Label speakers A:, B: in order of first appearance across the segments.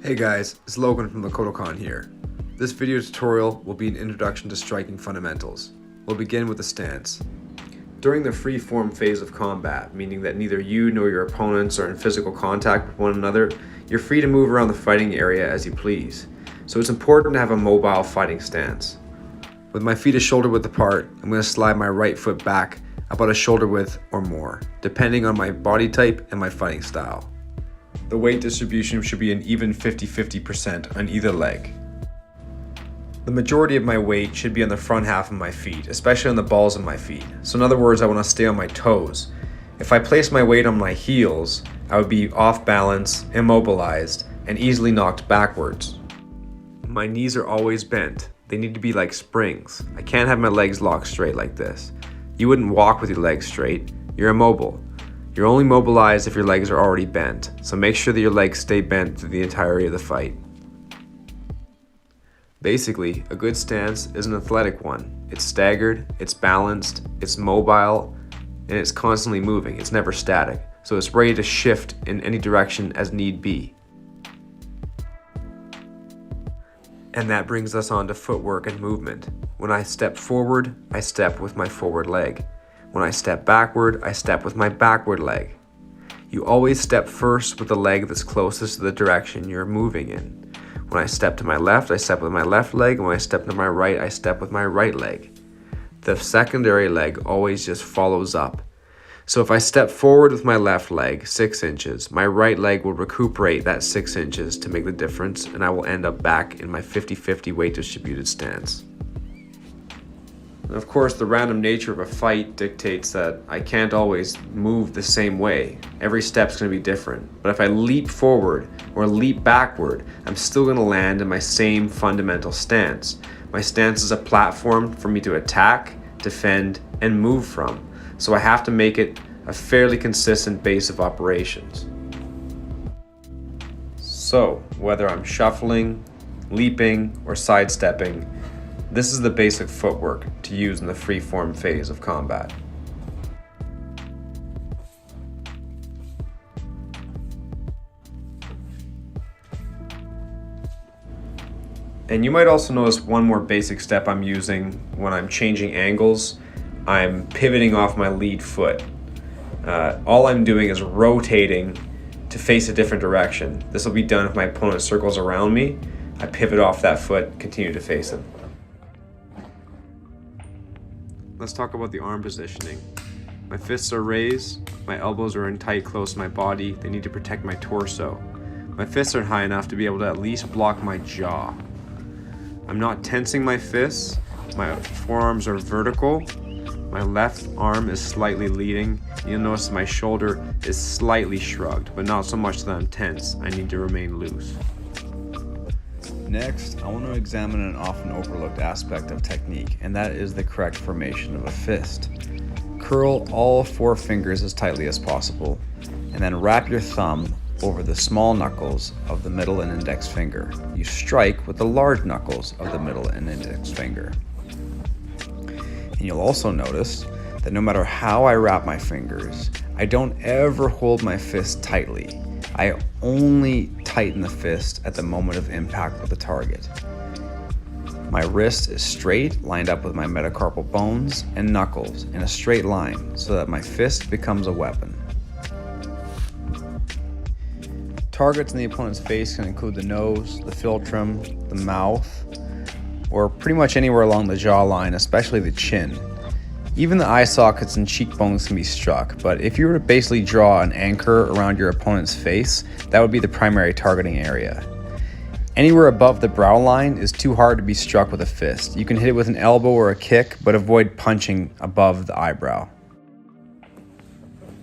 A: Hey guys, it's Logan from the Kodokan here. This video tutorial will be an introduction to striking fundamentals. We'll begin with the stance. During the free-form phase of combat, meaning that neither you nor your opponents are in physical contact with one another, you're free to move around the fighting area as you please. So it's important to have a mobile fighting stance. With my feet a shoulder width apart, I'm going to slide my right foot back about a shoulder width or more, depending on my body type and my fighting style. The weight distribution should be an even 50-50% on either leg. The majority of my weight should be on the front half of my feet, especially on the balls of my feet. So in other words, I want to stay on my toes. If I place my weight on my heels, I would be off balance, immobilized, and easily knocked backwards. My knees are always bent. They need to be like springs. I can't have my legs locked straight like this. You wouldn't walk with your legs straight. You're immobile. You're only mobilized if your legs are already bent, so make sure that your legs stay bent through the entirety of the fight. Basically, a good stance is an athletic one. It's staggered, it's balanced, it's mobile, and it's constantly moving. It's never static, so it's ready to shift in any direction as need be. And that brings us on to footwork and movement. When I step forward, I step with my forward leg. When I step backward, I step with my backward leg. You always step first with the leg that's closest to the direction you're moving in. When I step to my left, I step with my left leg, and when I step to my right, I step with my right leg. The secondary leg always just follows up. So if I step forward with my left leg 6 inches, my right leg will recuperate that 6 inches to make the difference, and I will end up back in my 50-50 weight distributed stance. And of course, the random nature of a fight dictates that I can't always move the same way. Every step's going to be different. But if I leap forward or leap backward, I'm still going to land in my same fundamental stance. My stance is a platform for me to attack, defend, and move from. So I have to make it a fairly consistent base of operations. So, whether I'm shuffling, leaping, or sidestepping, this is the basic footwork to use in the free-form phase of combat. And you might also notice one more basic step I'm using when I'm changing angles. I'm pivoting off my lead foot. All I'm doing is rotating to face a different direction. This will be done if my opponent circles around me. I pivot off that foot, continue to face him. Let's talk about the arm positioning. My fists are raised, my elbows are in tight close to my body. They need to protect my torso. My fists aren't high enough to be able to at least block my jaw. I'm not tensing my fists. My forearms are vertical. My left arm is slightly leading. You'll notice my shoulder is slightly shrugged, but not so much that I'm tense. I need to remain loose. Next, I want to examine an often overlooked aspect of technique, and that is the correct formation of a fist. Curl all 4 fingers as tightly as possible, and then wrap your thumb over the small knuckles of the middle and index finger. You strike with the large knuckles of the middle and index finger. And you'll also notice that no matter how I wrap my fingers, I don't ever hold my fist tightly. I only tighten the fist at the moment of impact with the target. My wrist is straight, lined up with my metacarpal bones and knuckles in a straight line so that my fist becomes a weapon. Targets in the opponent's face can include the nose, the philtrum, the mouth, or pretty much anywhere along the jawline, especially the chin. Even the eye sockets and cheekbones can be struck, but if you were to basically draw an anchor around your opponent's face, that would be the primary targeting area. Anywhere above the brow line is too hard to be struck with a fist. You can hit it with an elbow or a kick, but avoid punching above the eyebrow.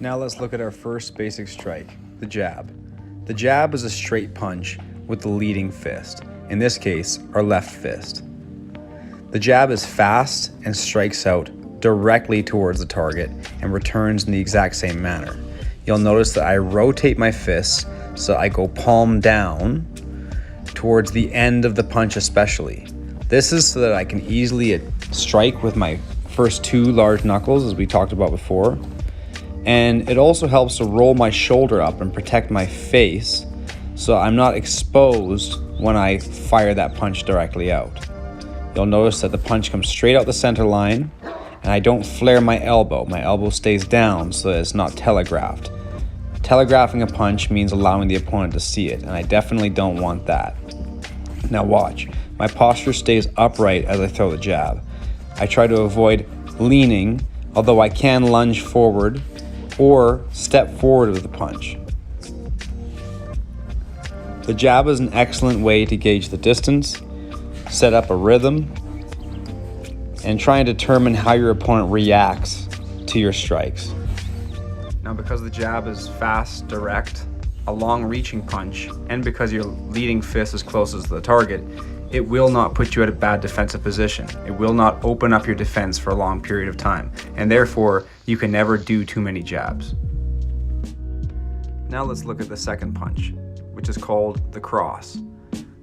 A: Now let's look at our first basic strike, the jab. The jab is a straight punch with the leading fist, in this case, our left fist. The jab is fast and strikes out directly towards the target and returns in the exact same manner. You'll notice that I rotate my fists so I go palm down towards the end of the punch especially. This is so that I can easily strike with my first 2 large knuckles as we talked about before. And it also helps to roll my shoulder up and protect my face
B: so I'm not exposed when I fire that punch directly out. You'll notice that the punch comes straight out the center line, and I don't flare my elbow. My elbow stays down so that it's not telegraphed. Telegraphing a punch means allowing the opponent to see it, and I definitely don't want that. Now watch, my posture stays upright as I throw the jab. I try to avoid leaning, although I can lunge forward or step forward with the punch. The jab is an excellent way to gauge the distance, set up a rhythm, and try and determine how your opponent reacts to your strikes.
A: Now, because the jab is fast, direct, a long-reaching punch, and because your leading fist is closest to the target, it will not put you at a bad defensive position. It will not open up your defense for a long period of time, and therefore, you can never do too many jabs. Now let's look at the second punch, which is called the cross.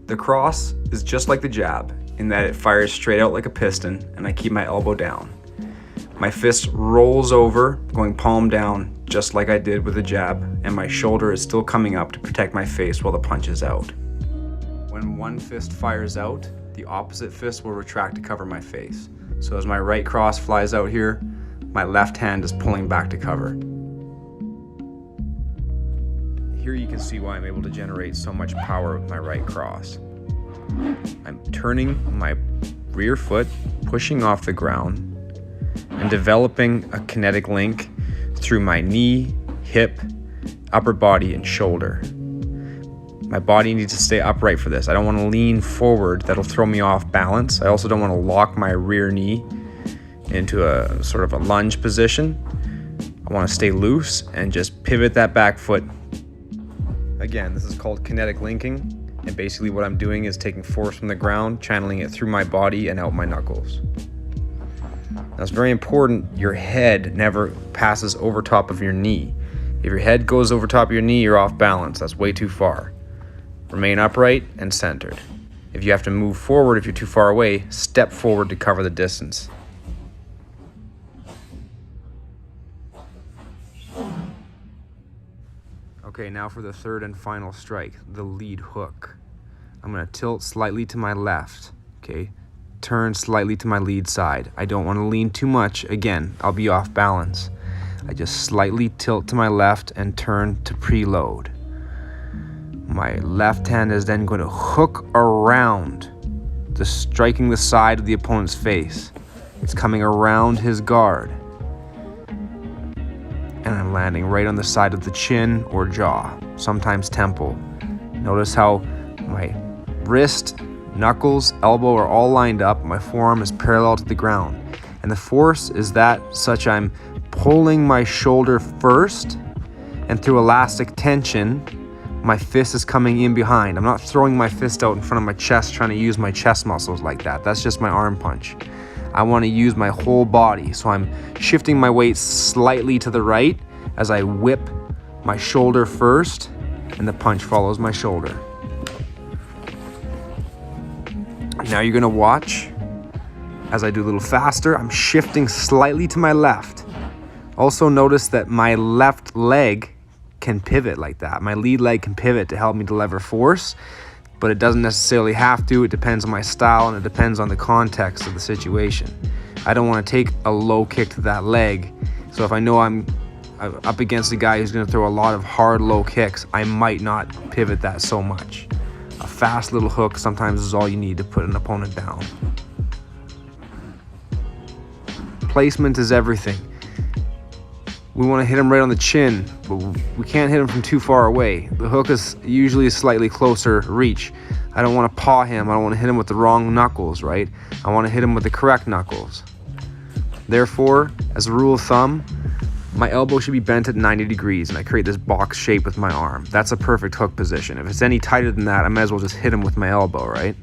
A: The cross is just like the jab in that it fires straight out like a piston, and I keep my elbow down. My fist rolls over, going palm down, just like I did with the jab, and my shoulder is still coming up to protect my face while the punch is out. When one fist fires out, the opposite fist will retract to cover my face. So as my right cross flies out here, my left hand is pulling back to cover. Here you can see why I'm able to generate so much power with my right cross. I'm turning my rear foot, pushing off the ground, and developing a kinetic link through my knee, hip, upper body, and shoulder. My body needs to stay upright for this. I don't want to lean forward, that'll throw me off balance. I also don't want to lock my rear knee into a sort of a lunge position. I want to stay loose and just pivot that back foot. Again, this is called kinetic linking, and basically what I'm doing is taking force from the ground, channeling it through my body and out my knuckles. Now it's very important your head never passes over top of your knee. If your head goes over top of your knee, you're off balance. That's way too far. Remain upright and centered. If you have to move forward, if you're too far away, step forward to cover the distance. Okay, now for the third and final strike, the lead hook. I'm going to tilt slightly to my left, okay? Turn slightly to my lead side. I don't want to lean too much. Again, I'll be off balance. I just slightly tilt to my left and turn to preload. My left hand is then going to hook around, striking the side of the opponent's face. It's coming around his guard. And I'm landing right on the side of the chin or jaw, sometimes temple. Notice how my wrist, knuckles, elbow are all lined up. My forearm is parallel to the ground. And the force is that such I'm pulling my shoulder first, and through elastic tension, my fist is coming in behind. I'm not throwing my fist out in front of my chest trying to use my chest muscles like that. That's just my arm punch. I want to use my whole body. So I'm shifting my weight slightly to the right as I whip my shoulder first, and the punch follows my shoulder. Now you're gonna watch as I do a little faster. I'm shifting slightly to my left. Also notice that my left leg can pivot like that. My lead leg can pivot to help me deliver force, but it doesn't necessarily have to. It depends on my style, and it depends on the context of the situation. I don't want to take a low kick to that leg. So if I know I'm up against a guy who's going to throw a lot of hard low kicks, I might not pivot that so much. A fast little hook sometimes is all you need to put an opponent down. Placement is everything. We want to hit him right on the chin, but we can't hit him from too far away. The hook is usually a slightly closer reach. I don't want to paw him. I don't want to hit him with the wrong knuckles, right? I want to hit him with the correct knuckles. Therefore, as a rule of thumb, my elbow should be bent at 90 degrees, and I create this box shape with my arm. That's a perfect hook position. If it's any tighter than that, I might as well just hit him with my elbow, right?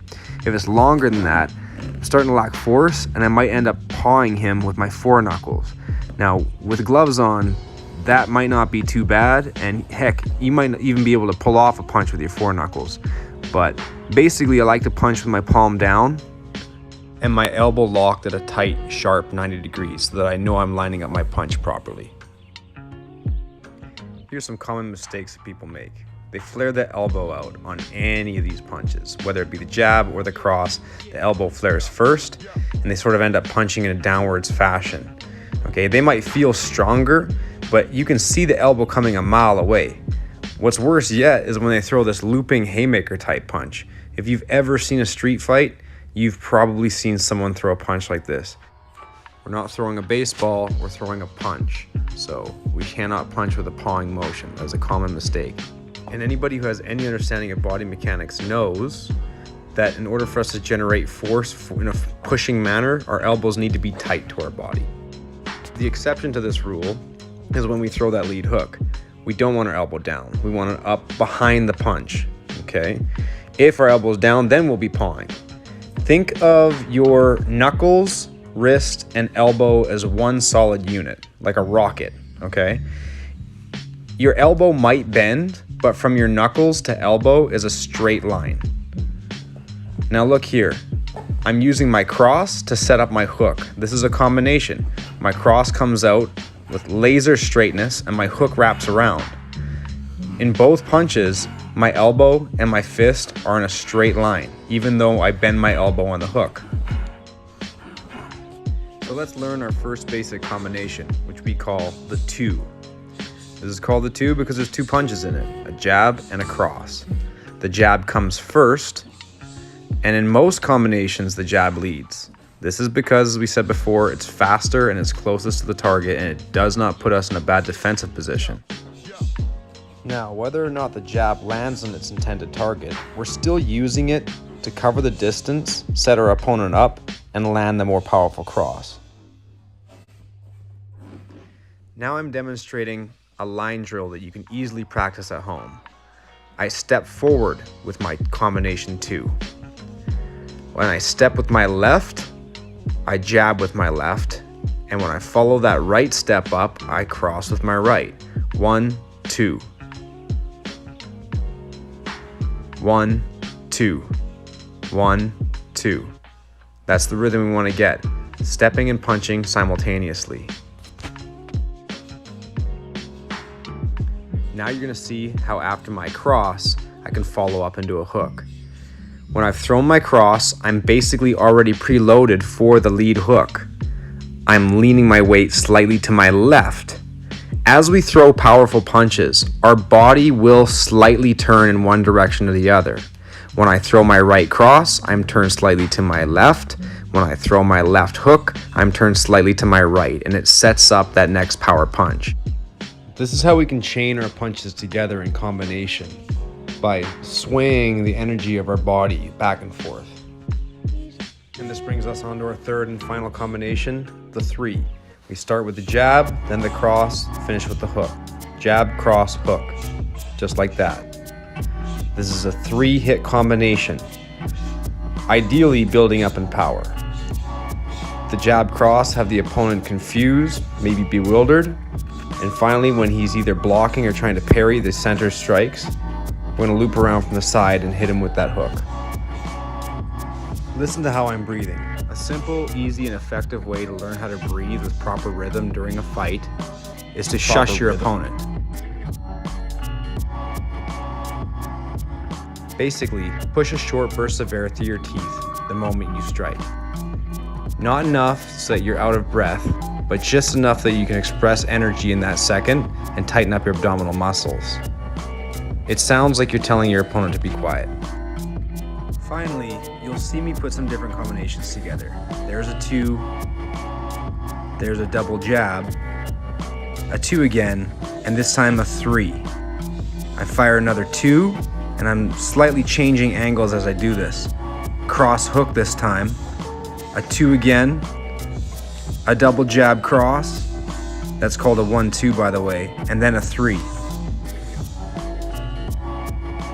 A: If it's longer than that, I'm starting to lack force, and I might end up pawing him with my foreknuckles. Now, with gloves on, that might not be too bad, and heck, you might even be able to pull off a punch with your foreknuckles. But basically, I like to punch with my palm down and my elbow locked at a tight, sharp 90 degrees so that I know I'm lining up my punch properly. Here's some common mistakes that people make.
B: they flare the elbow out on any of these punches, whether it be the jab or the cross. The elbow flares first, and they sort of end up punching in a downwards fashion. Okay, they might feel stronger, but you can see the elbow coming a mile away. What's worse yet is when they throw this looping haymaker type punch. If you've ever seen a street fight, you've probably seen someone throw a punch like this. We're not throwing a baseball, we're throwing a punch. So we cannot punch with a pawing motion. That's a common mistake. And anybody who has any understanding of body mechanics knows that in order for us to generate force in a pushing manner, our elbows need to be tight to our body. The exception to this rule is when we throw that lead hook. We don't want our elbow down. We want it up behind the punch, okay? If our elbow's down, then we'll be pawing. Think of your knuckles, wrist, and elbow as one solid unit, like a rocket, okay? Your elbow might bend, but from your knuckles to elbow is a straight line. Now look here. I'm using my cross to set up my hook. This is a combination. My cross comes out with laser straightness and my hook wraps around. In both punches, my elbow and my fist are in a straight line, even though I bend my elbow on the hook. So let's learn our first basic combination, which we call the two. This is called the two because there's two punches in it, a jab and a cross. The jab comes first, and in most combinations, the jab leads. This is because, as we said before, it's faster and it's closest to the target, and it does not put us in a bad defensive position. Now, whether or not the jab lands on its intended target, we're still using it to cover the distance, set our opponent up, and land the more powerful cross. Now I'm demonstrating a line drill that you can easily practice at home. I step forward with my combination two. When I step with my left, I jab with my left, and when I follow that right step up, I cross with my right. 1, 2. 1, 2. 1, 2. That's the rhythm we want to get. Stepping and punching simultaneously. Now you're going to see how after my cross, I can follow up into a hook. When I've thrown my cross, I'm basically already preloaded for the lead hook. I'm leaning my weight slightly to my left. As we throw powerful punches, our body will slightly turn in one direction or the other. When I throw my right cross, I'm turned slightly to my left. When I throw my left hook, I'm turned slightly to my right, and it sets up that next power punch. This is how we can chain our punches together in combination, by swaying the energy of our body back and forth. And this brings us on to our third and final combination, the three. We start with the jab, then the cross, finish with the hook. Jab, cross, hook. Just like that. This is a 3-hit combination, ideally building up in power. The jab cross have the opponent confused, maybe bewildered, and finally when he's either blocking or trying to parry the center strikes, we're going to loop around from the side and hit him with that hook. Listen to how I'm breathing. A simple, easy, and effective way to learn how to breathe with proper rhythm during a fight is to shush your opponent. Basically, push a short burst of air through your teeth the moment you strike. Not enough so that you're out of breath, but just enough that you can express energy in that second and tighten up your abdominal muscles. It sounds like you're telling your opponent to be quiet. Finally, you'll see me put some different combinations together. There's a 2, there's a double jab, a 2 again, and this time a 3. I fire another 2, and I'm slightly changing angles as I do this. Cross hook this time, a 2 again, a double jab cross, that's called a 1-2 by the way, and then a 3.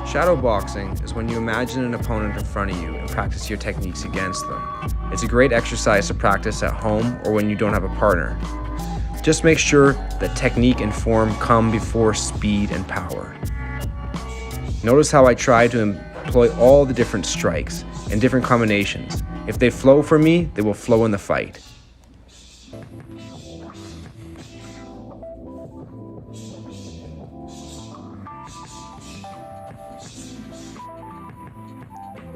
B: Shadow boxing is when you imagine an opponent in front of you and practice your techniques against them. It's a great exercise to practice at home or when you don't have a partner. Just make sure that technique and form come before speed and power. Notice how I try to employ all the different strikes and different combinations. If they flow for me, they will flow in the fight.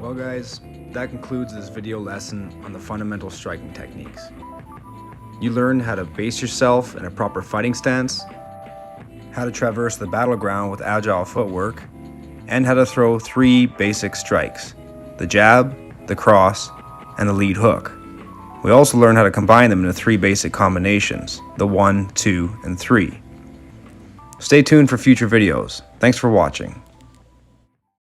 A: Well guys, that concludes this video lesson on the fundamental striking techniques. You learned how to base yourself in a proper fighting stance, how to traverse the battleground with agile footwork, and how to throw 3 basic strikes: the jab, the cross, and the lead hook. We also learned how to combine them into 3 basic combinations: the 1, 2, and 3. Stay tuned for future videos. Thanks for watching.